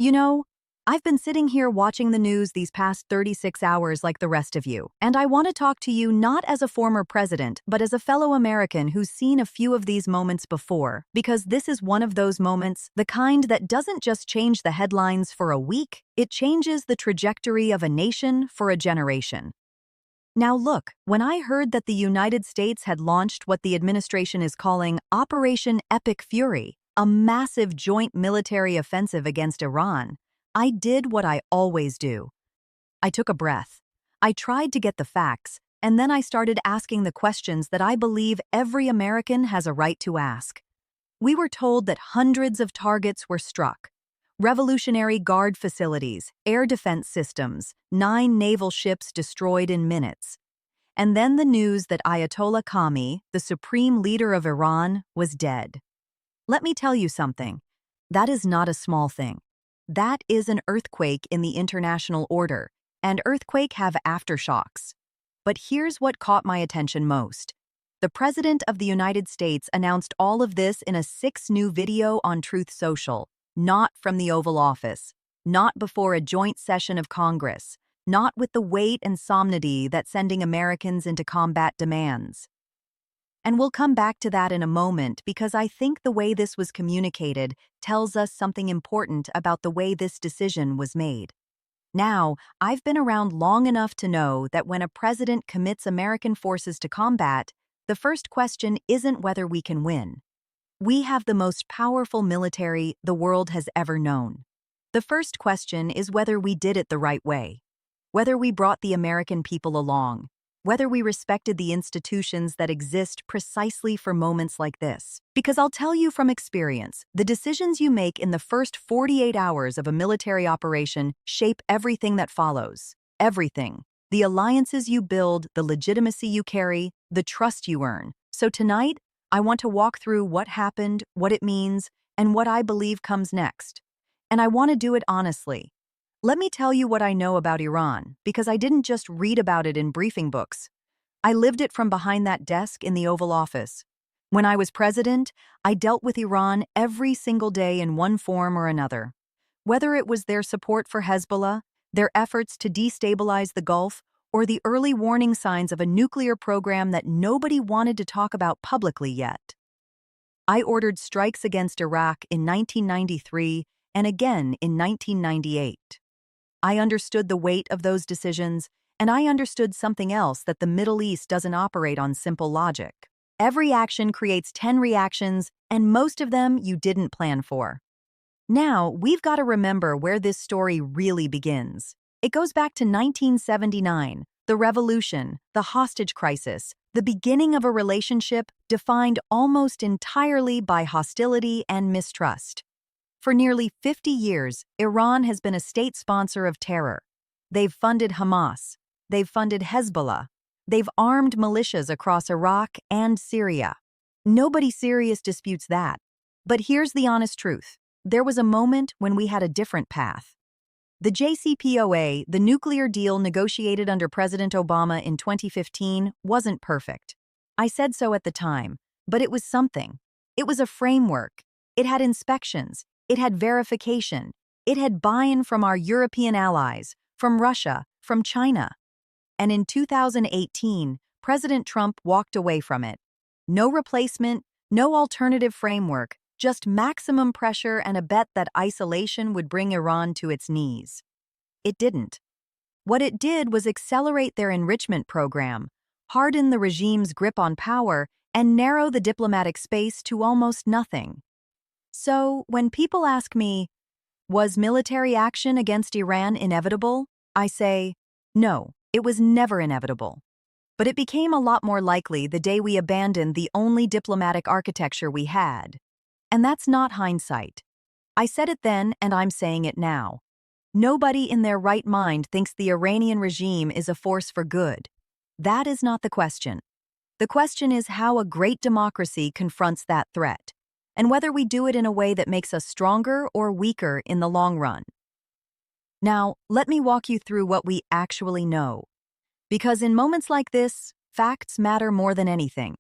You know, I've been sitting here watching the news these past 36 hours like the rest of you, and I want to talk to you not as a former president, but as a fellow American who's seen a few of these moments before, because this is one of those moments, the kind that doesn't just change the headlines for a week, it changes the trajectory of a nation for a generation. Now look, when I heard that the United States had launched what the administration is calling Operation Epic Fury, a massive joint military offensive against Iran, I did what I always do. I took a breath. I tried to get the facts, and then I started asking the questions that I believe every American has a right to ask. We were told that hundreds of targets were struck. Revolutionary Guard facilities, air defense systems, 9 naval ships destroyed in minutes. And then the news that Ayatollah Khamenei, the supreme leader of Iran, was dead. Let me tell you something. That is not a small thing. That is an earthquake in the international order, and earthquakes have aftershocks. But here's what caught my attention most. The President of the United States announced all of this in a 6-new video on Truth Social, not from the Oval Office, not before a joint session of Congress, not with the weight and solemnity that sending Americans into combat demands. And we'll come back to that in a moment because I think the way this was communicated tells us something important about the way this decision was made. Now, I've been around long enough to know that when a president commits American forces to combat, the first question isn't whether we can win. We have the most powerful military the world has ever known. The first question is whether we did it the right way, whether we brought the American people along, whether we respected the institutions that exist precisely for moments like this. Because I'll tell you from experience, the decisions you make in the first 48 hours of a military operation shape everything that follows. Everything. The alliances you build, the legitimacy you carry, the trust you earn. So tonight, I want to walk through what happened, what it means, and what I believe comes next. And I want to do it honestly. Let me tell you what I know about Iran, because I didn't just read about it in briefing books. I lived it from behind that desk in the Oval Office. When I was president, I dealt with Iran every single day in one form or another. Whether it was their support for Hezbollah, their efforts to destabilize the Gulf, or the early warning signs of a nuclear program that nobody wanted to talk about publicly yet. I ordered strikes against Iraq in 1993 and again in 1998. I understood the weight of those decisions, and I understood something else that the Middle East doesn't operate on simple logic. Every action creates 10 reactions, and most of them you didn't plan for. Now, we've got to remember where this story really begins. It goes back to 1979, the revolution, the hostage crisis, the beginning of a relationship defined almost entirely by hostility and mistrust. For nearly 50 years, Iran has been a state sponsor of terror. They've funded Hamas. They've funded Hezbollah. They've armed militias across Iraq and Syria. Nobody serious disputes that. But here's the honest truth. There was a moment when we had a different path. The JCPOA, the nuclear deal negotiated under President Obama in 2015, wasn't perfect. I said so at the time, but it was something. It was a framework. It had inspections. It had verification. It had buy-in from our European allies, from Russia, from China. And in 2018, President Trump walked away from it. No replacement, no alternative framework, just maximum pressure and a bet that isolation would bring Iran to its knees. It didn't. What it did was accelerate their enrichment program, harden the regime's grip on power, and narrow the diplomatic space to almost nothing. So, when people ask me, was military action against Iran inevitable? I say, no, it was never inevitable. But it became a lot more likely the day we abandoned the only diplomatic architecture we had. And that's not hindsight. I said it then, and I'm saying it now. Nobody in their right mind thinks the Iranian regime is a force for good. That is not the question. The question is how a great democracy confronts that threat, and whether we do it in a way that makes us stronger or weaker in the long run. Now, let me walk you through what we actually know. Because in moments like this, facts matter more than anything.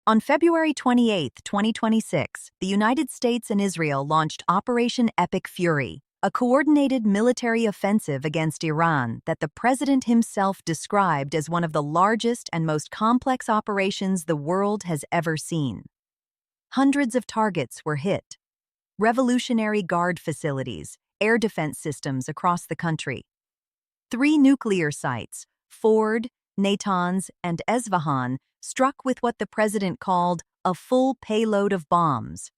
On February 28, 2026, the United States and Israel launched Operation Epic Fury, a coordinated military offensive against Iran that the president himself described as one of the largest and most complex operations the world has ever seen. Hundreds of targets were hit. Revolutionary Guard facilities, air defense systems across the country. 3 nuclear sites, Ford, Natanz, and Esfahan, struck with what the president called a full payload of bombs.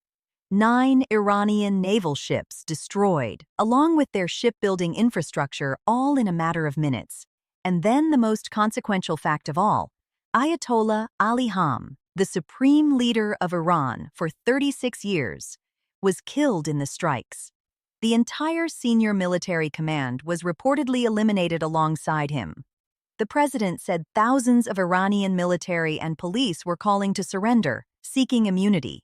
9 Iranian naval ships destroyed, along with their shipbuilding infrastructure, all in a matter of minutes. And then the most consequential fact of all, Ayatollah Ali Khamenei, the supreme leader of Iran for 36 years, was killed in the strikes. The entire senior military command was reportedly eliminated alongside him. The president said thousands of Iranian military and police were calling to surrender, seeking immunity.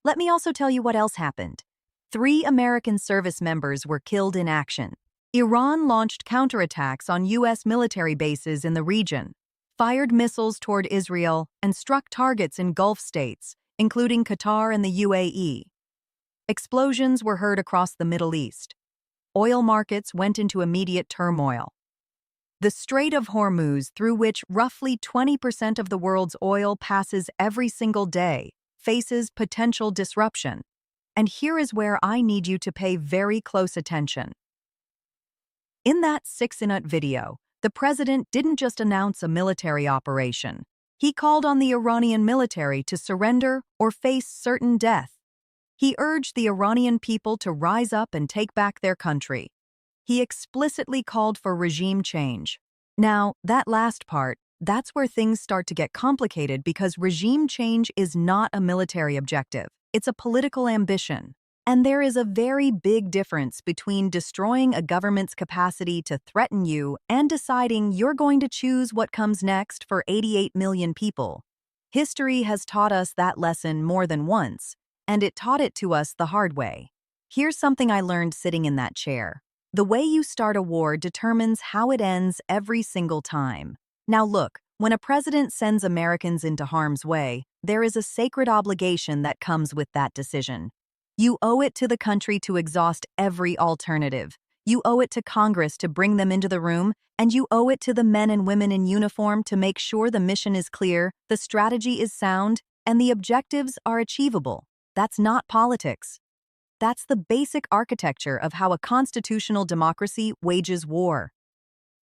Let me also tell you what else happened. 3 American service members were killed in action. Iran launched counterattacks on U.S. military bases in the region, fired missiles toward Israel, and struck targets in Gulf states, including Qatar and the UAE. Explosions were heard across the Middle East. Oil markets went into immediate turmoil. The Strait of Hormuz, through which roughly 20% of the world's oil passes every single day, faces potential disruption. And here is where I need you to pay very close attention. In that 6-minute video, the president didn't just announce a military operation. He called on the Iranian military to surrender or face certain death. He urged the Iranian people to rise up and take back their country. He explicitly called for regime change. Now, that last part, that's where things start to get complicated because regime change is not a military objective. It's a political ambition. And there is a very big difference between destroying a government's capacity to threaten you and deciding you're going to choose what comes next for 88 million people. History has taught us that lesson more than once, and it taught it to us the hard way. Here's something I learned sitting in that chair. The way you start a war determines how it ends every single time. Now look, when a president sends Americans into harm's way, there is a sacred obligation that comes with that decision. You owe it to the country to exhaust every alternative. You owe it to Congress to bring them into the room, and you owe it to the men and women in uniform to make sure the mission is clear, the strategy is sound, and the objectives are achievable. That's not politics. That's the basic architecture of how a constitutional democracy wages war.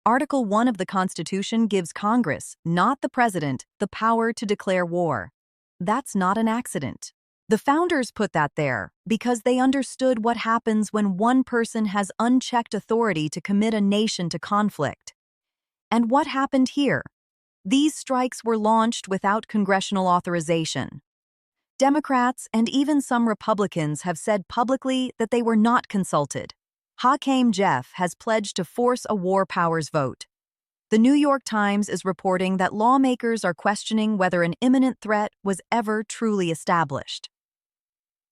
Article 1 of the Constitution gives Congress, not the president, the power to declare war. That's not an accident. The founders put that there because they understood what happens when one person has unchecked authority to commit a nation to conflict. And what happened here? These strikes were launched without congressional authorization. Democrats and even some Republicans have said publicly that they were not consulted. Hakeem Jeff has pledged to force a war powers vote. The New York Times is reporting that lawmakers are questioning whether an imminent threat was ever truly established.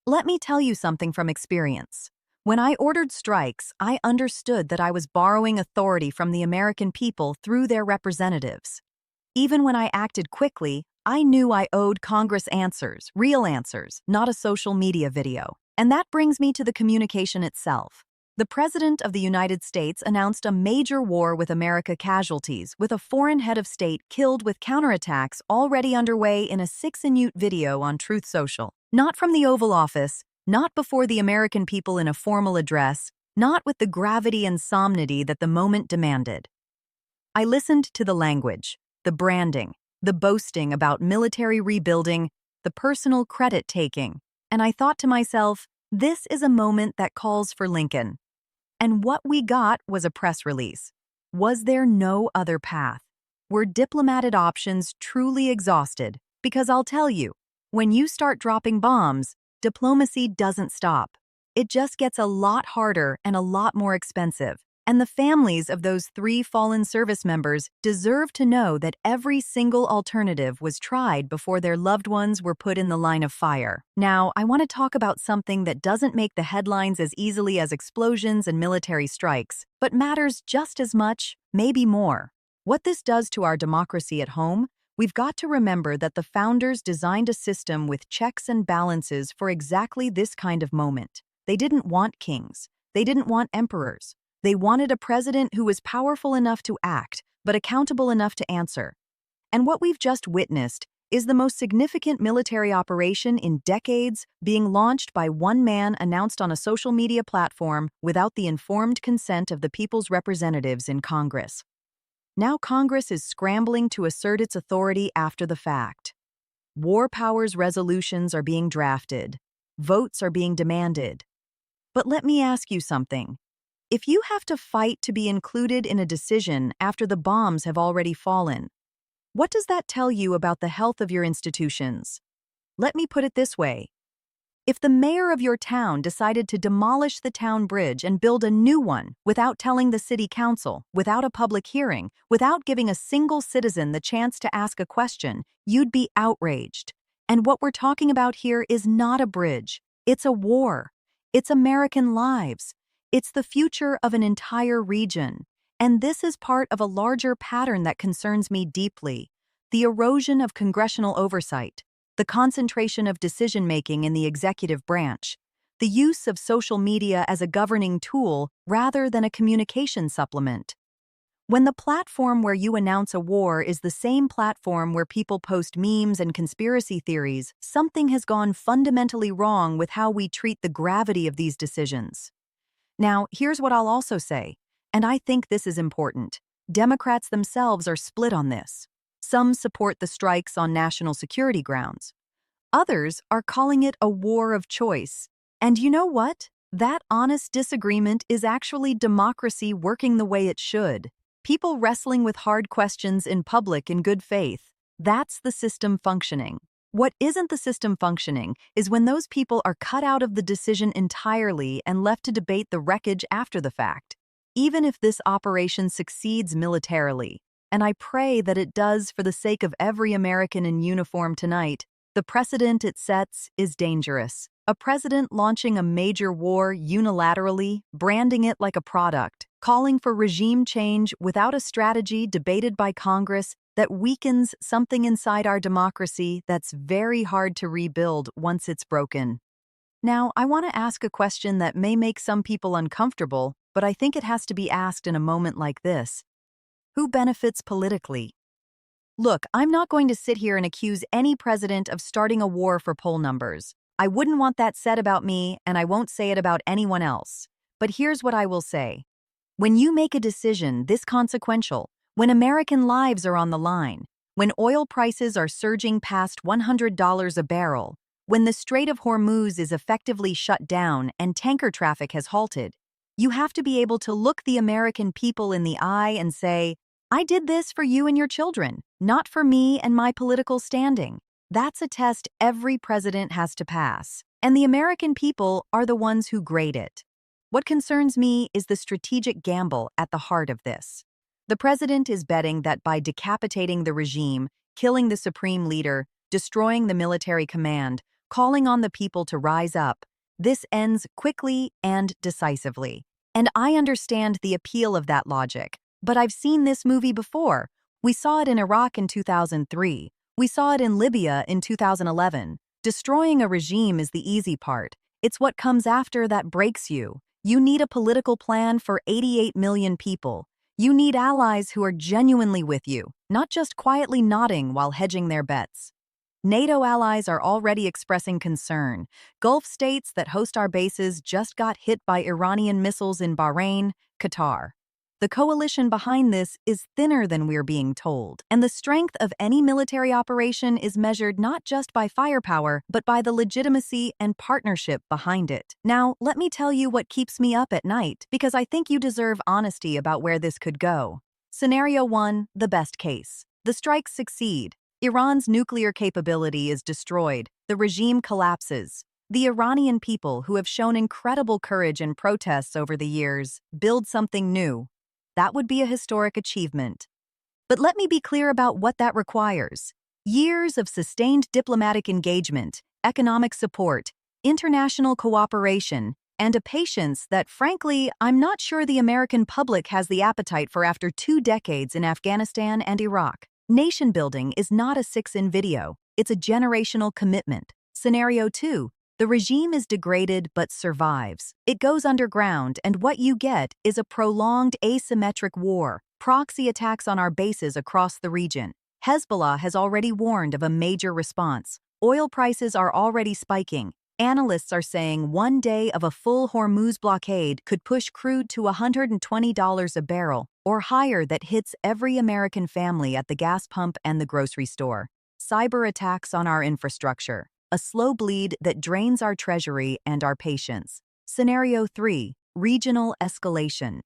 Let me tell you something from experience. When I ordered strikes, I understood that I was borrowing authority from the American people through their representatives. Even when I acted quickly, I knew I owed Congress answers, real answers, not a social media video. And that brings me to the communication itself. The President of the United States announced a major war with America casualties, with a foreign head of state killed with counterattacks already underway in a 6-minute video on Truth Social. Not from the Oval Office, not before the American people in a formal address, not with the gravity and solemnity that the moment demanded. I listened to the language, the branding, the boasting about military rebuilding, the personal credit-taking, and I thought to myself, this is a moment that calls for Lincoln. And what we got was a press release. Was there no other path? Were diplomatic options truly exhausted? Because I'll tell you, when you start dropping bombs, diplomacy doesn't stop. It just gets a lot harder and a lot more expensive. And the families of those 3 fallen service members deserve to know that every single alternative was tried before their loved ones were put in the line of fire. Now, I want to talk about something that doesn't make the headlines as easily as explosions and military strikes, but matters just as much, maybe more. What this does to our democracy at home, we've got to remember that the founders designed a system with checks and balances for exactly this kind of moment. They didn't want kings. They didn't want emperors. They wanted a president who was powerful enough to act, but accountable enough to answer. And what we've just witnessed is the most significant military operation in decades being launched by one man announced on a social media platform without the informed consent of the people's representatives in Congress. Now Congress is scrambling to assert its authority after the fact. War powers resolutions are being drafted. Votes are being demanded. But let me ask you something. If you have to fight to be included in a decision after the bombs have already fallen, what does that tell you about the health of your institutions? Let me put it this way. If the mayor of your town decided to demolish the town bridge and build a new one without telling the city council, without a public hearing, without giving a single citizen the chance to ask a question, you'd be outraged. And what we're talking about here is not a bridge. It's a war. It's American lives. It's the future of an entire region. And this is part of a larger pattern that concerns me deeply: the erosion of congressional oversight, the concentration of decision-making in the executive branch, the use of social media as a governing tool rather than a communication supplement. When the platform where you announce a war is the same platform where people post memes and conspiracy theories, something has gone fundamentally wrong with how we treat the gravity of these decisions. Now, here's what I'll also say, and I think this is important. Democrats themselves are split on this. Some support the strikes on national security grounds. Others are calling it a war of choice. And you know what? That honest disagreement is actually democracy working the way it should. People wrestling with hard questions in public in good faith. That's the system functioning. What isn't the system functioning is when those people are cut out of the decision entirely and left to debate the wreckage after the fact. Even if this operation succeeds militarily, and I pray that it does for the sake of every American in uniform tonight, the precedent it sets is dangerous. A president launching a major war unilaterally, branding it like a product, calling for regime change without a strategy debated by Congress that weakens something inside our democracy that's very hard to rebuild once it's broken. Now, I want to ask a question that may make some people uncomfortable, but I think it has to be asked in a moment like this. Who benefits politically? Look, I'm not going to sit here and accuse any president of starting a war for poll numbers. I wouldn't want that said about me, and I won't say it about anyone else. But here's what I will say. When you make a decision this consequential, when American lives are on the line, when oil prices are surging past $100 a barrel, when the Strait of Hormuz is effectively shut down and tanker traffic has halted, you have to be able to look the American people in the eye and say, I did this for you and your children, not for me and my political standing. That's a test every president has to pass, and the American people are the ones who grade it. What concerns me is the strategic gamble at the heart of this. The president is betting that by decapitating the regime, killing the supreme leader, destroying the military command, calling on the people to rise up, this ends quickly and decisively. And I understand the appeal of that logic, but I've seen this movie before. We saw it in Iraq in 2003. We saw it in Libya in 2011. Destroying a regime is the easy part. It's what comes after that breaks you. You need a political plan for 88 million people. You need allies who are genuinely with you, not just quietly nodding while hedging their bets. NATO allies are already expressing concern. Gulf states that host our bases just got hit by Iranian missiles in Bahrain, Qatar. The coalition behind this is thinner than we're being told, and the strength of any military operation is measured not just by firepower, but by the legitimacy and partnership behind it. Now, let me tell you what keeps me up at night, because I think you deserve honesty about where this could go. Scenario 1, the best case. The strikes succeed. Iran's nuclear capability is destroyed. The regime collapses. The Iranian people, who have shown incredible courage in protests over the years, build something new. That would be a historic achievement. But let me be clear about what that requires. Years of sustained diplomatic engagement, economic support, international cooperation, and a patience that, frankly, I'm not sure the American public has the appetite for after 2 decades in Afghanistan and Iraq. Nation building is not a 6-in video. It's a generational commitment. Scenario 2, The regime is degraded but survives. It goes underground, and what you get is a prolonged asymmetric war, proxy attacks on our bases across the region. Hezbollah has already warned of a major response. Oil prices are already spiking. Analysts are saying one day of a full Hormuz blockade could push crude to $120 a barrel, or higher, that hits every American family at the gas pump and the grocery store. Cyber attacks on our infrastructure. A slow bleed that drains our treasury and our patience. Scenario 3. Regional escalation.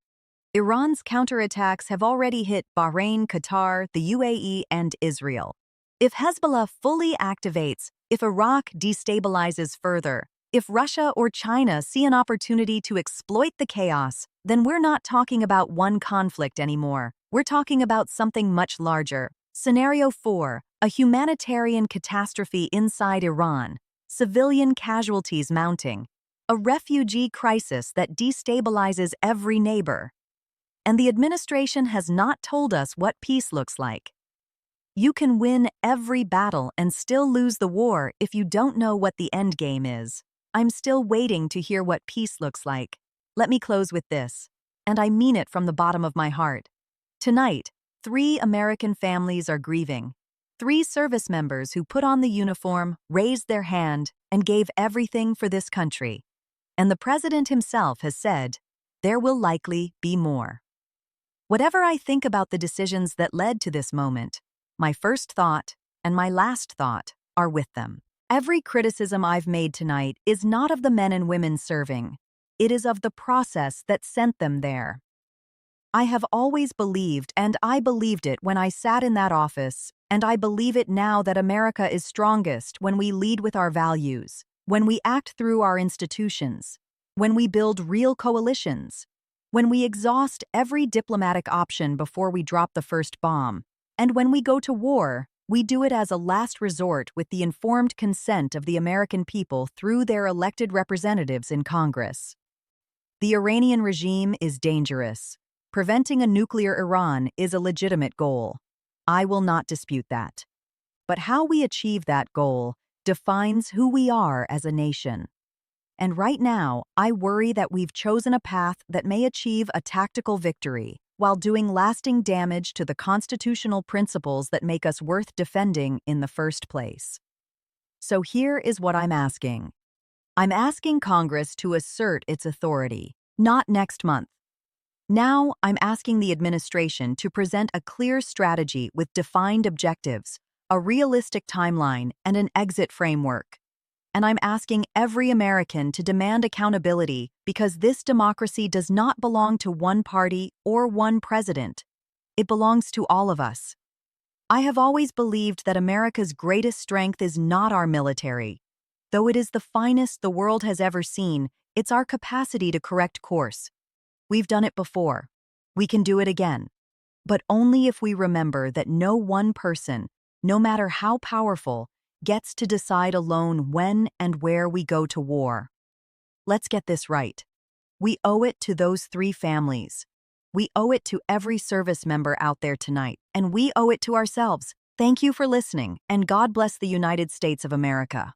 Iran's counterattacks have already hit Bahrain, Qatar, the UAE, and Israel. If Hezbollah fully activates, if Iraq destabilizes further, if Russia or China see an opportunity to exploit the chaos, then we're not talking about one conflict anymore. We're talking about something much larger. Scenario 4. A humanitarian catastrophe inside Iran. Civilian casualties mounting. A refugee crisis that destabilizes every neighbor. And the administration has not told us what peace looks like. You can win every battle and still lose the war if you don't know what the end game is. I'm still waiting to hear what peace looks like. Let me close with this, and I mean it from the bottom of my heart. Tonight, 3 American families are grieving. 3 service members who put on the uniform, raised their hand, and gave everything for this country. And the president himself has said, there will likely be more. Whatever I think about the decisions that led to this moment, my first thought and my last thought are with them. Every criticism I've made tonight is not of the men and women serving. It is of the process that sent them there. I have always believed, and I believed it when I sat in that office, and I believe it now, that America is strongest when we lead with our values, when we act through our institutions, when we build real coalitions, when we exhaust every diplomatic option before we drop the first bomb, and when we go to war, we do it as a last resort with the informed consent of the American people through their elected representatives in Congress. The Iranian regime is dangerous. Preventing a nuclear Iran is a legitimate goal. I will not dispute that. But how we achieve that goal defines who we are as a nation. And right now, I worry that we've chosen a path that may achieve a tactical victory while doing lasting damage to the constitutional principles that make us worth defending in the first place. So here is what I'm asking. I'm asking Congress to assert its authority, not next month. Now, I'm asking the administration to present a clear strategy with defined objectives, a realistic timeline, and an exit framework. And I'm asking every American to demand accountability, because this democracy does not belong to one party or one president. It belongs to all of us. I have always believed that America's greatest strength is not our military. Though it is the finest the world has ever seen, it's our capacity to correct course. We've done it before. We can do it again. But only if we remember that no one person, no matter how powerful, gets to decide alone when and where we go to war. Let's get this right. We owe it to those 3 families. We owe it to every service member out there tonight, and we owe it to ourselves. Thank you for listening, and God bless the United States of America.